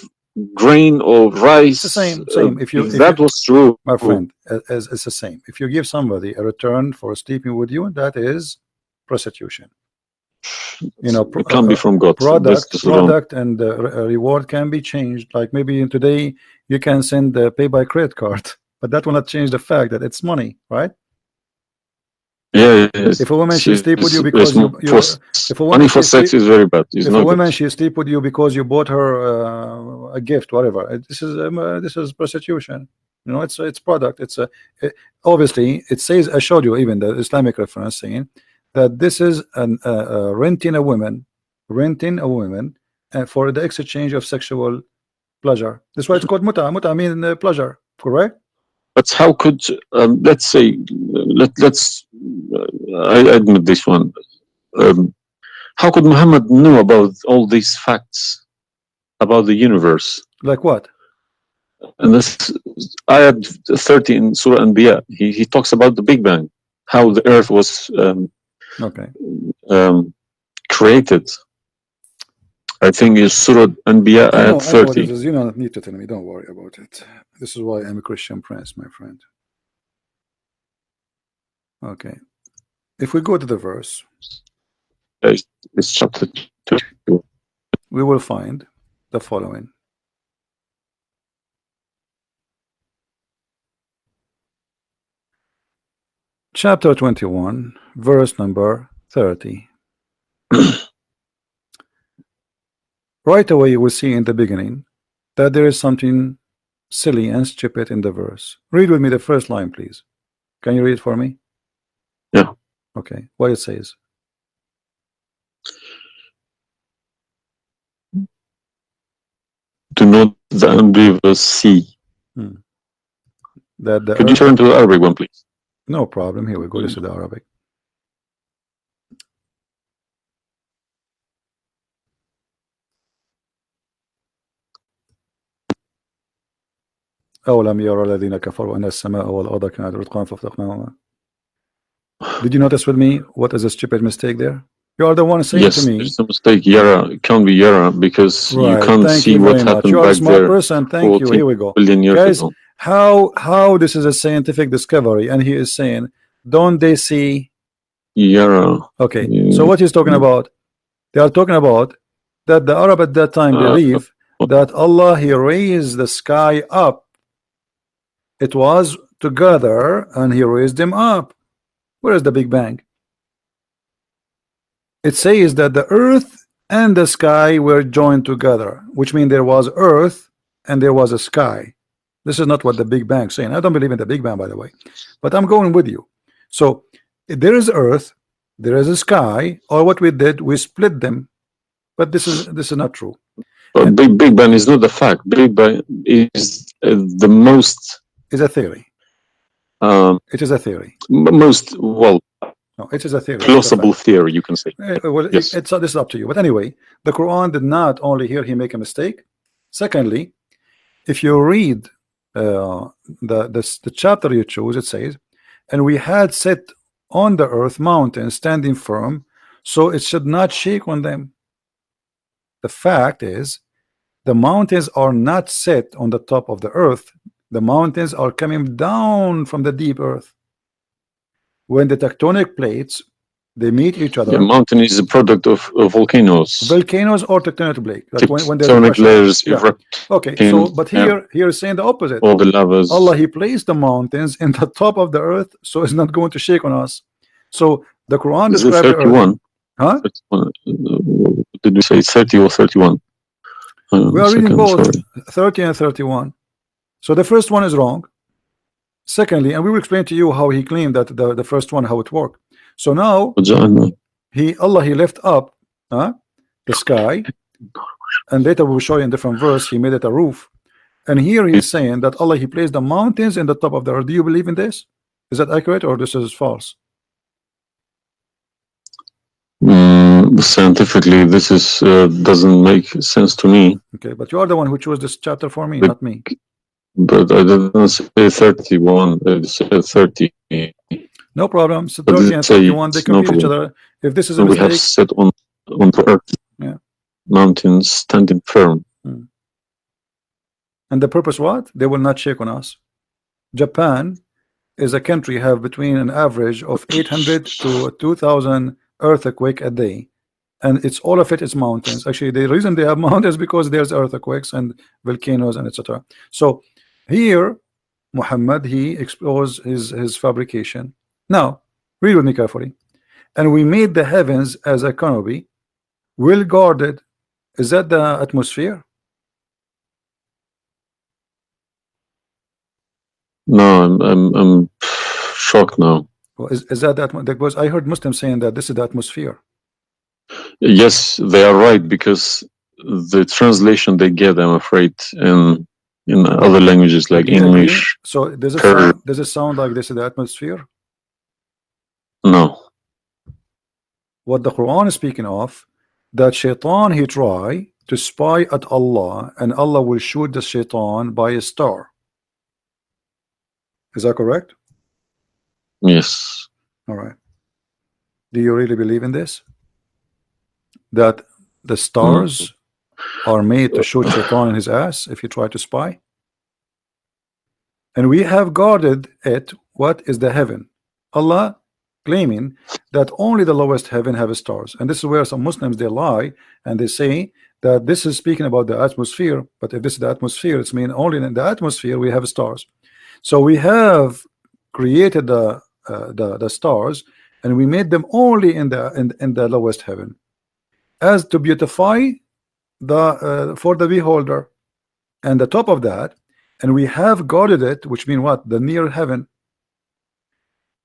grain or rice. It's the same. If that was true, my friend, it's the same. If you give somebody a return for sleeping with you, that is prostitution. You know, it can't be from God. Product and reward can be changed. Like maybe today you can send pay by credit card, but that will not change the fact that it's money, right? Yeah. If a woman she sleep with you because if a woman money for sex is very bad. If a woman she sleep with you because you bought her a gift, whatever, this is prostitution. You know, it's product. Obviously it says, I showed you even the Islamic reference saying that this is renting a woman for the exchange of sexual pleasure. That's why it's called muta. Muta means pleasure, correct? But how could let's say let's I admit this one. How could Muhammad know about all these facts about the universe? Like what? And this ayat 30 in Surah Anbiya, he talks about the Big Bang, how the earth was created. I think it's Surah Anbiya ayat 30. I know what it is. You don't need to tell me, don't worry about it. This is why I'm a Christian prince, my friend. Okay, if we go to the verse, it's chapter 2, we will find the following. Chapter 21, verse number 30. Right away you will see in the beginning that there is something silly and stupid in the verse. Read with me the first line, please. Can you read it for me? Yeah. Okay. What it says? Do not the unbelievers see? That the Could you turn to the Arabic one, please? No problem. Here we go. This is the Arabic. أولم يرى الذين كفروا أن السماء والأرض كانت رتقا ففتقناهما. Did you notice with me what is a stupid mistake there? You are the one saying to me. Yes, there's a mistake. Yara, it can't be Yara because you can't see what happened you are a back smart there. person. Thank you. Here we go. Guys, ago. how this is a scientific discovery, and he is saying, don't they see? Yara. Okay, so what he's talking about? They are talking about that the Arab at that time believe that Allah, he raised the sky up. It was together and he raised them up. Where is the Big Bang? It says that the earth and the sky were joined together, which means there was earth and there was a sky. This is not what the Big Bang is saying. I don't believe in the Big Bang, by the way, but I'm going with you. So there is earth, there is a sky, or what we did, we split them. But this is not true. But Big Bang is not the fact. Big Bang is the most. Is a theory. It is a theory. Most no, it is a theory. Plausible theory, you can say. Well, yes. This is up to you. But anyway, the Quran did not only here he make a mistake. Secondly, if you read the chapter you choose, it says, and we had set on the earth mountains standing firm, so it should not shake on them. The fact is, the mountains are not set on the top of the earth. The mountains are coming down from the deep earth. When the tectonic plates they meet each other. The mountain is a product of volcanoes. Volcanoes or tectonic plate. Like when tectonic layers. Yeah. Okay, so but here is saying the opposite. All the lavas. Allah, he placed the mountains in the top of the earth, so it's not going to shake on us. So the Quran describes 31. Huh? 31. Did we say 30 or 31? We are reading both 30 and 31. So the first one is wrong. Secondly, and we will explain to you how he claimed that the first one, how it worked. So now Allah he left up the sky, and later we will show you in different verse he made it a roof. And here he's saying that Allah he placed the mountains in the top of the earth. Do you believe in this? Is that accurate or this is false? Scientifically, this is doesn't make sense to me. Okay, but you are the one who chose this chapter for me, not me. But I didn't say 31. I said 30. No problem. So 30 and 31 they complete each other. If this is a mistake, we have set on the earth. Yeah. Mountains standing firm. And the purpose what? They will not shake on us. Japan is a country have between an average of 800 to 2,000 earthquake a day, and it's all of it is mountains. Actually, the reason they have mountains because there's earthquakes and volcanoes and etc. So here Muhammad he exposed his fabrication. Now read with me carefully. And we made the heavens as a canopy, well guarded. Is that the atmosphere? No, I'm shocked now. Well, is that because I heard Muslims saying that this is the atmosphere. Yes, they are right, because the translation they get, I'm afraid, in other languages like English. So does it sound like this is the atmosphere? No. What the Quran is speaking of, that shaitan he try to spy at Allah, and Allah will shoot the shaitan by a star. Is that correct? Yes. All right. Do you really believe in this? That the stars are made to shoot shaitan in his ass if you try to spy? And we have guarded it. What is the heaven? Allah claiming that only the lowest heaven have stars, and this is where some Muslims they lie and they say that this is speaking about the atmosphere. But if this is the atmosphere, it's mean only in the atmosphere we have stars. So we have created the stars, and we made them only in the lowest heaven, as to beautify the for the beholder. And the top of that, and we have guarded it, which means what? The near heaven,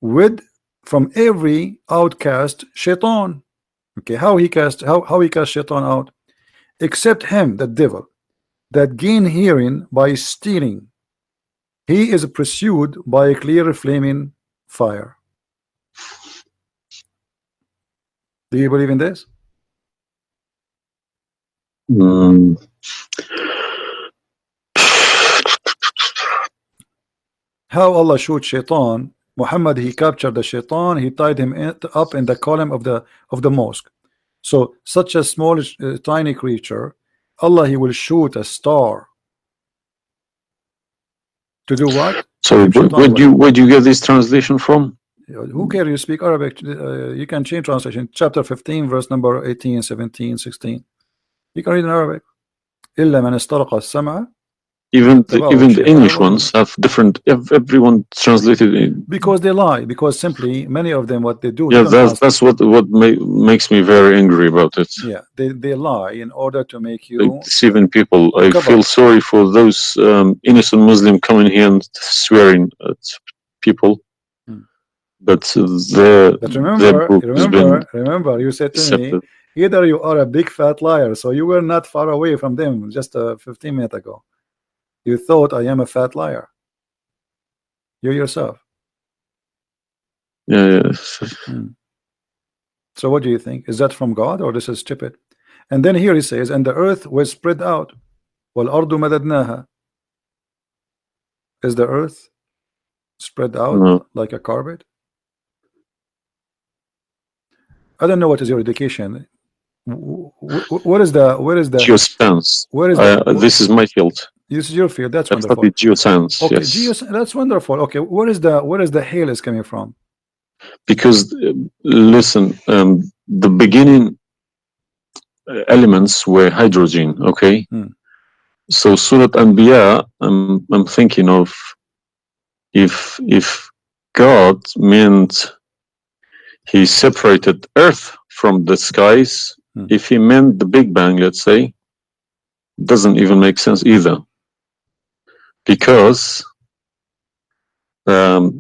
with from every outcast shaitan. Okay, how he cast shaitan out? Except him, the devil, that gain hearing by stealing. He is pursued by a clear flaming fire. Do you believe in this? How Allah shoot shaitan? Muhammad, he captured the shaitan, he tied him up in the column of the mosque. So such a small tiny creature, Allah, he will shoot a star to do what? So where do you get this translation from? Who cares? You speak Arabic, you can change translation. Chapter 15 verse number 18, 17, 16. You can read in Arabic. إلا من استرق السمع. Even the English ones have different. Everyone translated it because they lie. Because simply many of them, what they do. Yeah, that's what makes me very angry about it. Yeah, they lie in order to make you deceiving people. I feel sorry for those innocent Muslim coming here and swearing at people. But remember, you said to me, either you are a big fat liar, so you were not far away from them just 15 minutes ago. You thought I am a fat liar. You yourself. Yeah. So what do you think? Is that from God or this is stupid? And then here he says, and the earth was spread out. وَالْأَرْضُ مَدَدْنَاهَا. Is the earth spread out like a carpet? I don't know what is your education. What is the geoscience? This is my field. This is your field. That's wonderful. Geoscience. Okay, yes. That's wonderful. Okay, where is the hail is coming from? Because listen, the beginning elements were hydrogen. Okay, so Surat Anbiya, I'm thinking of if God meant he separated Earth from the skies, if he meant the Big Bang, let's say, doesn't even make sense either. Because the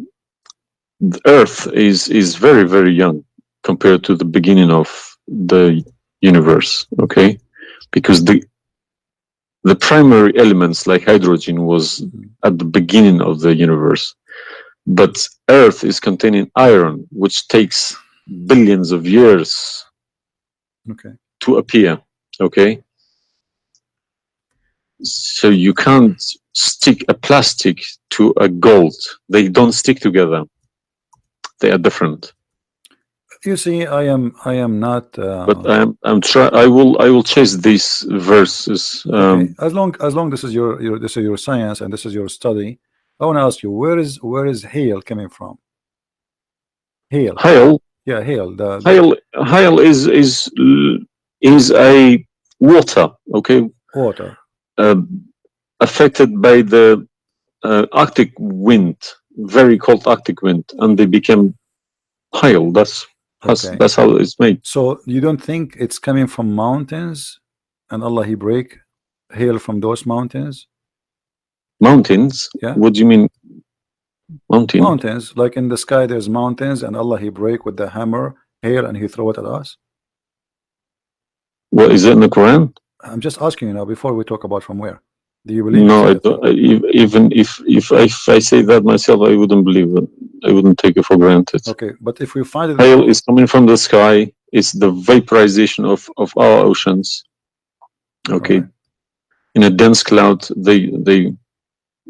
Earth is very, very young compared to the beginning of the universe, okay? Because the primary elements like hydrogen was at the beginning of the universe. But Earth is containing iron, which takes billions of years to appear, okay? So you can't stick a plastic to a gold. They don't stick together. They are different. You see, I am not. But I will chase these verses. Okay. As long this is your science and this is your study, I want to ask you, where is hail coming from? Hail. Hail. Yeah, hail. Hail is a water. Okay. Water. Affected by the Arctic wind, very cold Arctic wind, and they became hail. That's how it's made. So you don't think it's coming from mountains, and Allah he break hail from those mountains? Mountains? Yeah. What do you mean? Mountains, like in the sky, there's mountains, and Allah he break with the hammer hail, and he throw it at us. What is it in the Quran? I'm just asking you now before we talk about from where. Do you believe? No, I don't. Even if I say that myself, I wouldn't believe it. I wouldn't take it for granted. Okay, but if we find it, hail is coming from the sky. It's the vaporization of our oceans. Okay, in a dense cloud, they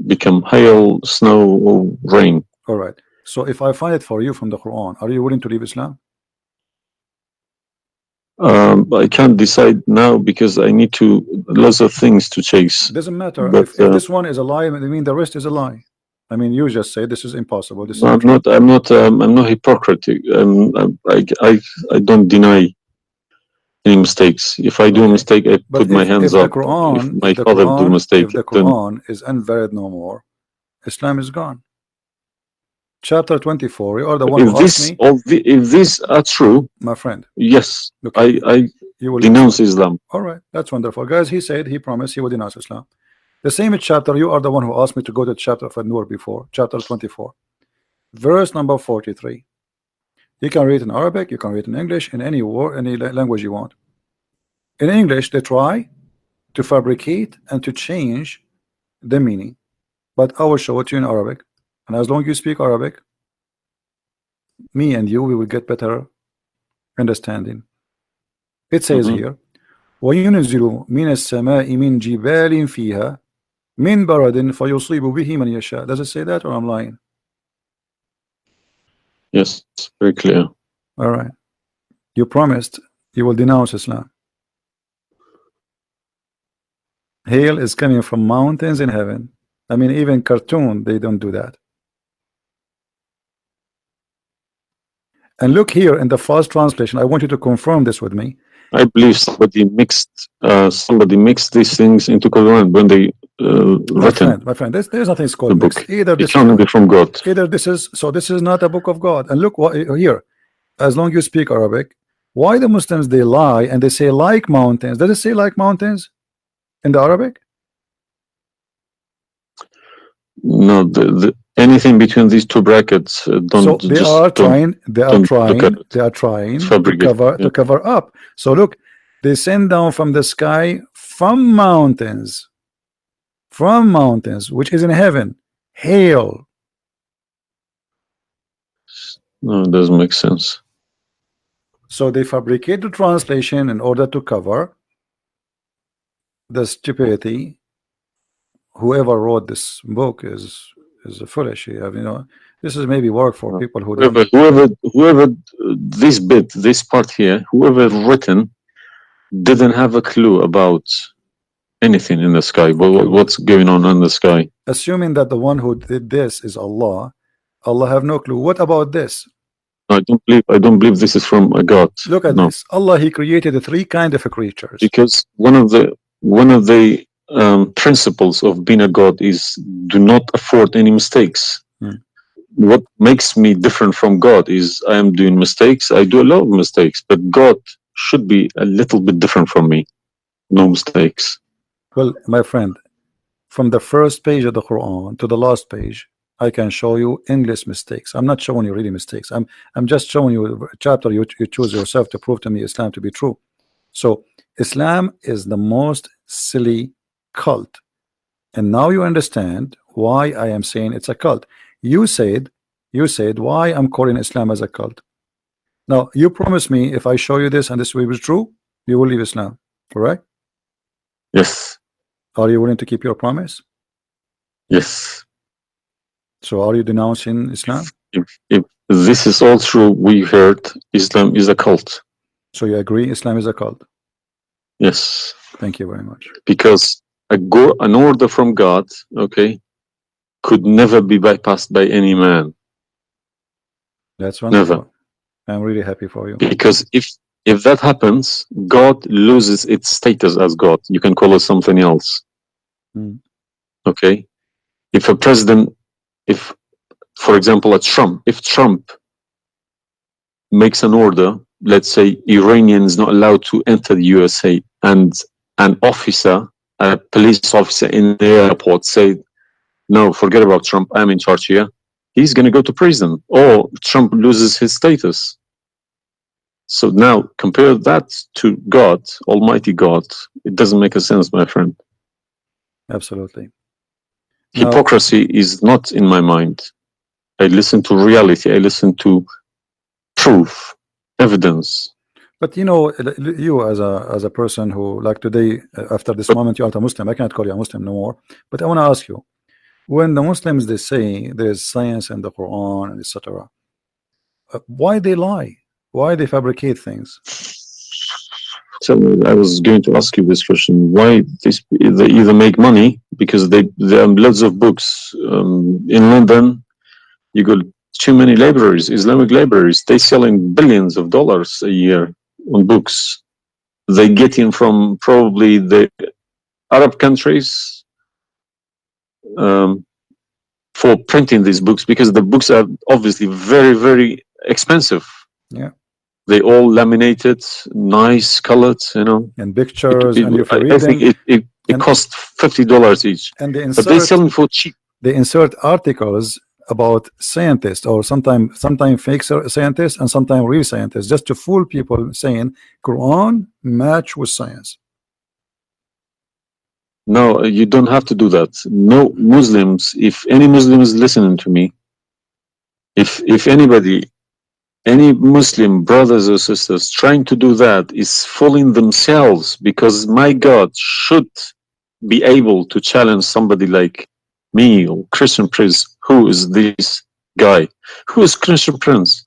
become hail, snow, or rain. All right. So if I find it for you from the Quran, are you willing to leave Islam? I can't decide now because I need lots of things to chase. Doesn't matter. But, if this one is a lie, I mean the rest is a lie. I mean, you just say this is impossible. This is I'm not hypocritic. I don't deny any mistakes. If I do a mistake, I put my hands up. If my father do a mistake, if the Quran is invalid no more, Islam is gone. Chapter 24. You are the one who asked me. If these are true, my friend. Yes, okay. I denounce Islam. All right, that's wonderful, guys. He said he promised he would denounce Islam. The same chapter, you are the one who asked me to go to chapter of An-Nur before, chapter 24, verse number 43. You can read in Arabic, you can read in English, in any word, any language you want. In English, they try to fabricate and to change the meaning, but I will show it to you in Arabic, and as long as you speak Arabic, me and you, we will get better understanding. It says here, وَيُنْزِلُ مِنَ السَّمَاءِ مِنْ جِبَالٍ فِيهَا مِنْ بَرَدٍ فَيُصِيبُ بِهِ مَنْ يَشَاءُ. Does it say that, or I'm lying? Yes, very clear. All right. You promised you will denounce Islam. Hail is coming from mountains in heaven. I mean, even cartoon, they don't do that. And look here in the false translation. I want you to confirm this with me. I believe somebody mixed these things into Quran when they written. My friend, there's nothing called book. mixed. Either this is from God. Either this is this is not a book of God. And look what here. As long as you speak Arabic, why the Muslims they lie and they say like mountains? Does it say like mountains in the Arabic? No, anything between these two brackets don't. So they are trying to cover up. So look, they send down from the sky from mountains, which is in heaven, hail. No, it doesn't make sense. So they fabricate the translation in order to cover the stupidity. Whoever wrote this book is foolish. This is maybe work for people who whoever this part here, whoever written didn't have a clue about anything in the sky. What's going on in the sky? Assuming that the one who did this is Allah, Allah have no clue. What about this? I don't believe this is from a God. Look at this. Allah, He created three kind of creatures. Because one of the principles of being a God is do not afford any mistakes. What makes me different from God is I am doing mistakes. I do a lot of mistakes, but God should be a little bit different from me. No mistakes. Well, my friend, from the first page of the Quran to the last page, I can show you endless mistakes. I'm not showing you really mistakes. I'm just showing you a chapter you choose yourself to prove to me Islam to be true. So Islam is the most silly cult, and now you understand why I am saying it's a cult. You said why I'm calling Islam as a cult. Now you promise me if I show you this and this will be true, you will leave Islam, correct? Yes. Are you willing to keep your promise? Yes. So are you denouncing Islam? If this is all true, we heard Islam is a cult. So you agree Islam is a cult? Yes. Thank you very much. Because an order from God, okay, could never be bypassed by any man. That's wonderful. Never. I'm really happy for you. Because if that happens, God loses its status as God. You can call it something else. Okay? If a president, for example, if Trump makes an order, let's say Iranian is not allowed to enter the USA, and an officer, a police officer in the airport say, no, forget about Trump, I'm in charge here, he's going to go to prison, or Trump loses his status. So now compare that to God, Almighty God. It doesn't make a sense, my friend. Absolutely. Hypocrisy is not in my mind. I listen to reality. I listen to proof, evidence. But you as a person who, like today, after this moment, you are a Muslim. I cannot call you a Muslim no more. But I want to ask you, when the Muslims they say there is science in the Quran, etc., why they lie? Why they fabricate things? So I was going to ask you this question: why they either make money because there are loads of books in London. You got too many libraries, Islamic libraries. They selling billions of dollars a year on books. They get in from probably the Arab countries for printing these books because the books are obviously very, very expensive. Yeah. They all laminated, nice colored, and pictures. And I think It costs $50 each, and but they sell them for cheap. They insert articles about scientists, or sometimes fake scientists and sometimes real scientists, just to fool people, saying Quran match with science. No, you don't have to do that. No Muslims, if any Muslim is listening to me, if anybody, any Muslim brothers or sisters trying to do that is fooling themselves, because my God should be able to challenge somebody like me or Christian Prince. Who is this guy? Who is Christian Prince?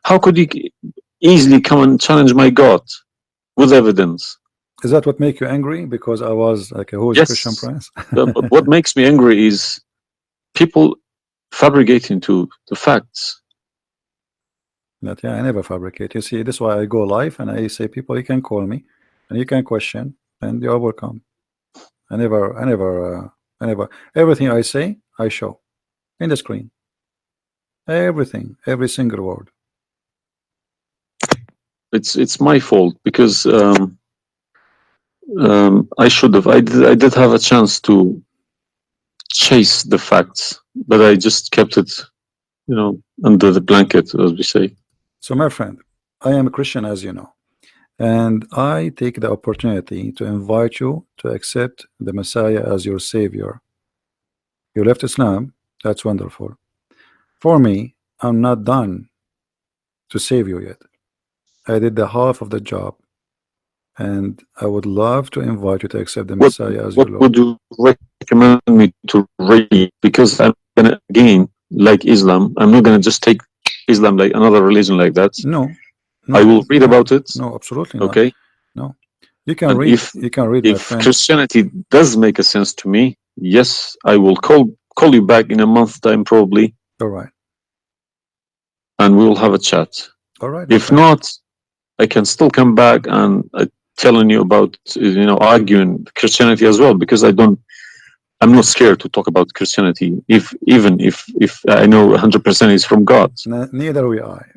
How could he easily come and challenge my God with evidence? Is that what make you angry? Because I was like, who is Yes. Christian Prince? But what makes me angry is people fabricating to the facts. But yeah, I never fabricate. You see, this is why I go live and I say, people, you can call me and you can question, and you are welcome. I never, everything I say, I show in the screen. Everything, every single word. It's my fault, because I should have. I did have a chance to chase the facts, but I just kept it, under the blanket, as we say. So, my friend, I am a Christian, as you know, and I take the opportunity to invite you to accept the Messiah as your Savior. You left Islam, that's wonderful. For me, I'm not done to save you yet. I did the half of the job, and I would love to invite you to accept the Messiah as your Lord. What would you recommend me to read? Because I'm gonna, again, like Islam, I'm not gonna just take Islam like another religion like that. No, I will read about it. No, absolutely not. Okay. No, you can And read. You can read, my if friend. Christianity does make a sense to me, yes, I will call you back in a month's time, probably. All right. And we will have a chat. All right. If not, I can still come back and telling you about, arguing Christianity as well, because I'm not scared to talk about Christianity, even if I know 100% is from God. Neither we are.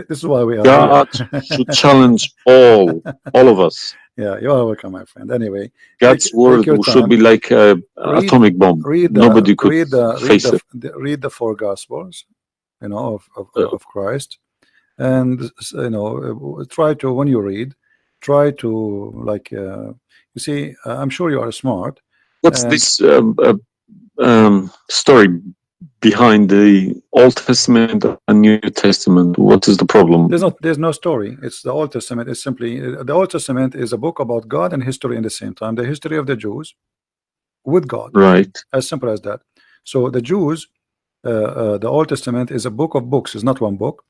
This is why we are God should challenge all of us. Yeah, you are welcome, my friend. Anyway, God's word should be like an atomic bomb. Nobody could face it. Read the 4 Gospels, of Christ, and try to, when you read, try to you see, I'm sure you are smart. What's this story behind the Old Testament and New Testament? What is the problem? There's no story. It's the Old Testament is simply, the Old Testament is a book about God and history in the same time. The history of the Jews with God. Right. As simple as that. So the Jews, the Old Testament is a book of books. It's not one book,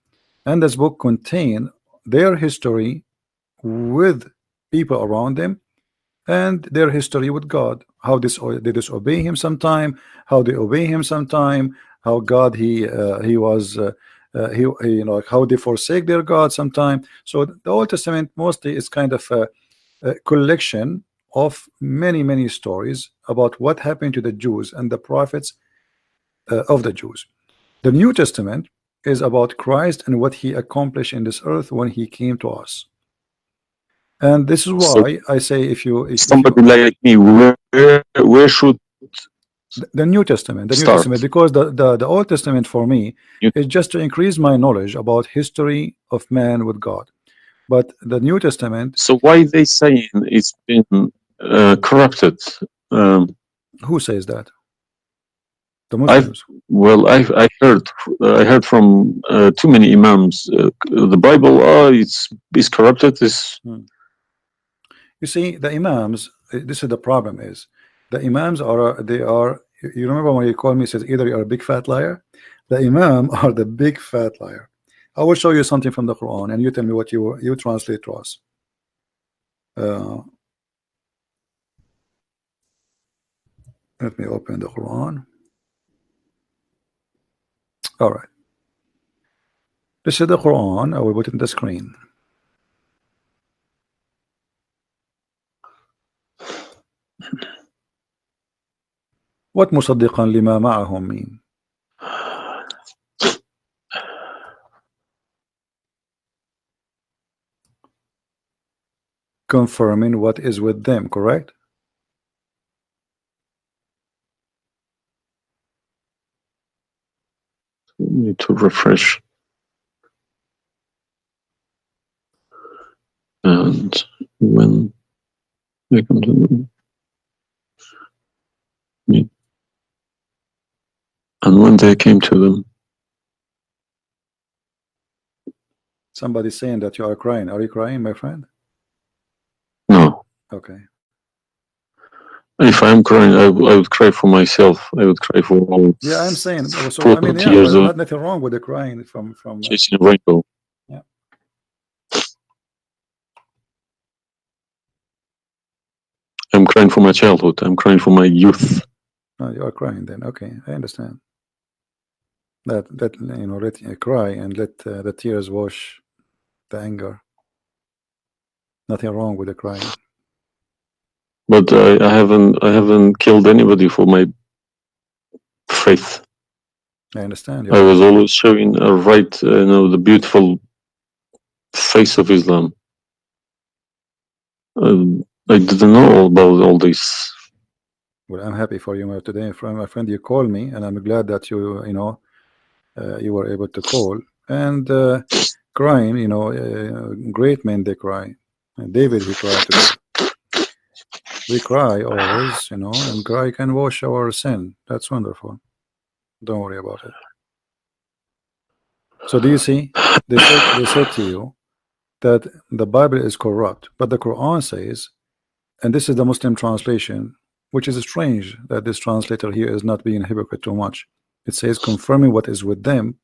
and this book contain their history with people around them, and their history with God, how they disobey him sometime, how they obey him sometime, how God he was how they forsake their God sometime. So the Old Testament mostly is kind of a collection of many stories about what happened to the Jews and the prophets of the Jews. The New Testament is about Christ and what he accomplished in this earth when he came to us. And this is why I say, if somebody like me, where should the New Testament, New Testament, because the Old Testament for me is just to increase my knowledge about history of man with God. But the New Testament. So why they saying it's been corrupted? Who says that? The Muslims. I heard from too many imams. The Bible, it's corrupted. You see, the imams. This is the problem. Is the imams are. You remember when you called me? Says either you are a big fat liar. The imam are the big fat liar. I will show you something from the Quran, and you tell me what you translate to us. Let me open the Quran. All right. This is the Quran. I will put it in the screen. What مصدقا لما معهم mean? Confirming what is with them, correct? need to refresh. And when they come to them, and when they came to them, Somebody's saying that you are crying. Are you crying, my friend? no. Okay. If I'm crying, I would cry for myself. I would cry for all. Yeah, I'm saying. So 40 I mean, yeah, years well, of nothing wrong with the crying from. chasing a rainbow. Yeah. I'm crying for my childhood. I'm crying for my youth. No, you are crying then. Okay, I understand. That you know, let cry and let the tears wash the anger. Nothing wrong with the crying. But I haven't killed anybody for my faith. I understand. I was always showing the beautiful face of Islam. I didn't know about all this. Well, I'm happy for you today, my friend. You called me, and I'm glad that you you were able to call and crying. You know, great men they cry. David, he cried today. We cry always, you know, and cry can wash our sin. That's wonderful. Don't worry about it. So do you see? They said to you that the Bible is corrupt, but the Quran says, and this is the Muslim translation, which is strange that this translator here is not being hypocrite too much. It says confirming what is with them,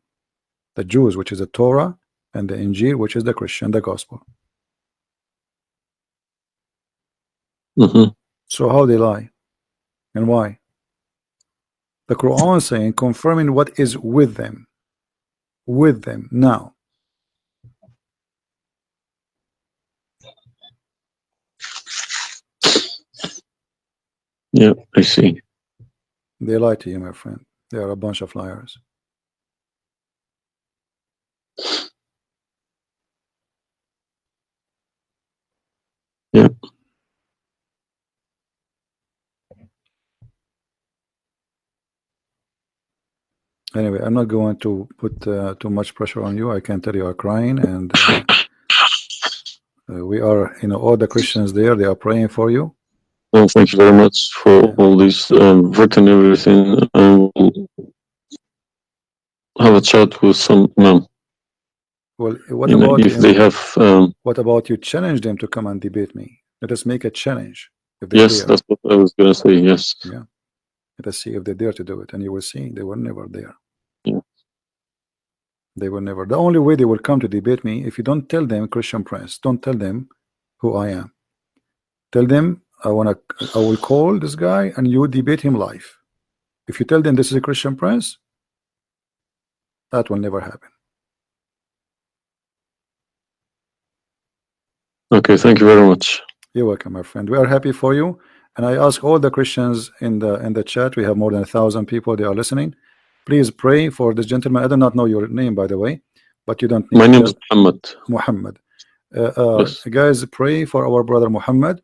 the Jews, which is the Torah, and the Injil, which is the Christian, the Gospel. So how they lie and why? The Quran saying confirming what is with them now. Yeah, I see. They lie to you, my friend. They are a bunch of liars. Yeah. Anyway, I'm not going to put too much pressure on you. I can tell you are crying, and we are, you know, all the Christians there, they are praying for you. Well, thank you very much for all this written everything. I will have a chat with some imam. Well, what about if they have? What about you challenge them to come and debate me? Let us make a challenge. If they Yes, dare. that's what I was gonna say. Yes. Yeah. Let us see if they dare to do it, and you will see they were never there. Yeah. They were never. The only way they will come to debate me, if you don't tell them Christian Prince, don't tell them who I am. Tell them I will call this guy and you debate him live. If you tell them this is a Christian Prince, that will never happen. Okay, thank you very much. You're welcome, my friend. We are happy for you, and I ask all the Christians in the chat. We have more than 1,000 people. They are listening. Please pray for this gentleman. I do not know your name, by the way, but you don't need. My name is Muhammad. Muhammad. Yes. Guys, pray for our brother Muhammad.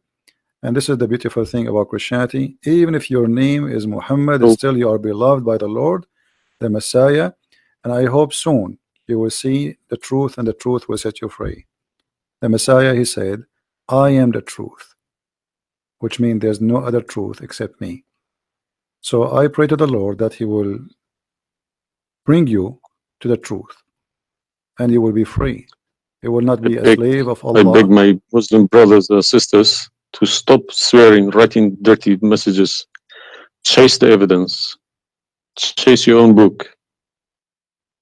And this is the beautiful thing about Christianity. Even if your name is Muhammad, still you are beloved by the Lord, the Messiah. And I hope soon you will see the truth, and the truth will set you free. The Messiah, he said, I am the truth, which means there's no other truth except me. So I pray to the Lord that he will bring you to the truth, and you will be free. You will not be a slave of Allah. I beg my Muslim brothers and sisters to stop swearing, writing dirty messages. Chase the evidence. Chase your own book.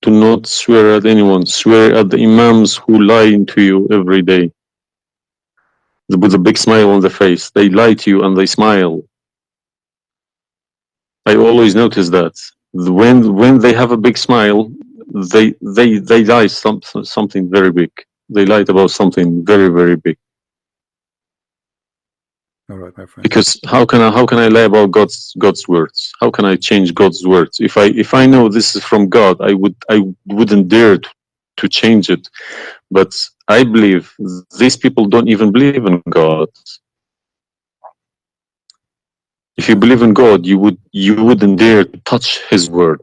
Do not swear at anyone. Swear at the imams who lie to you every day. With a big smile on their face. They lie to you and they smile. I always notice that. When they have a big smile, they lie something very big. They lied about something very, very big. All right, my friend. Because how can I lie about God's words? How can I change God's words? If I know this is from God, I wouldn't dare to change it. But I believe these people don't even believe in God. If you believe in God, you wouldn't dare to touch His word.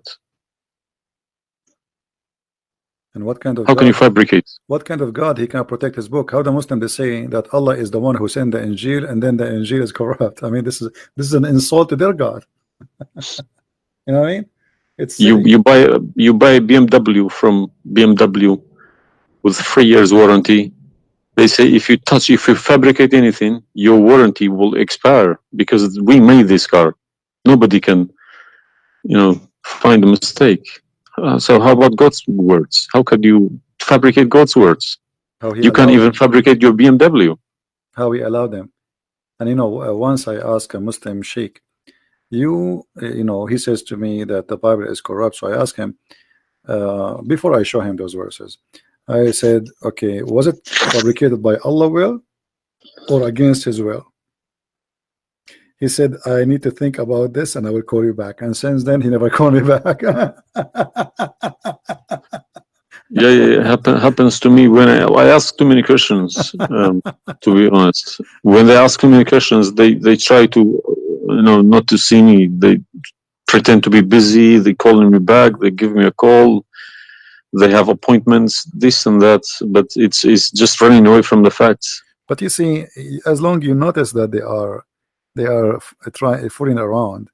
And what kind of How can you God? fabricate? What kind of God he can protect his book? How the Muslim they say that Allah is the one who sent the Injil, and then the Injil is corrupt? I mean, this is an insult to their God. You know what I mean? It's silly. You buy a BMW from BMW with 3 years warranty. They say if you fabricate anything, your warranty will expire because we made this car. Nobody can, find a mistake. So how about God's words? How could you fabricate God's words? How he You can't allowed even them. fabricate your BMW. How he allowed them. And once I asked a Muslim sheikh, he says to me that the Bible is corrupt. So I asked him, before I show him those verses, I said, okay, was it fabricated by Allah will or against his will? He said, I need to think about this and I will call you back. And since then, he never called me back. Yeah. Happens to me when I ask too many questions. To be honest, when they ask too many questions, they try to, not to see me. They pretend to be busy. They calling me back. They give me a call. They have appointments, this and that. But it's just running away from the facts. But you see, as long you notice that they are fooling around,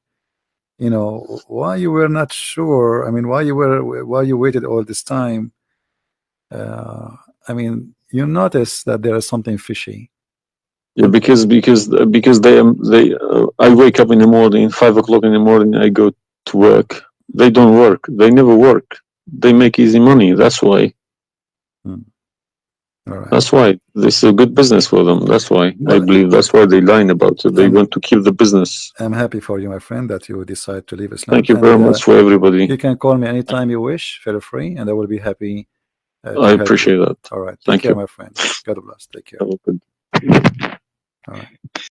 why you were not sure? I mean, why you waited all this time? I mean, you notice that there is something fishy. Yeah, because I wake up in the morning, 5 o'clock in the morning. I go to work. They don't work. They never work. They make easy money. That's why. All right. That's why this is a good business for them. That's why I believe that's why they lying about it. They want to keep the business. I'm happy for you, my friend, that you decide to leave Islam. Thank you very much for everybody. You can call me anytime you wish, feel free, and I will be happy. I appreciate that. All right. Take Thank care, you. my friend. God bless. Take care. Have a good. All right.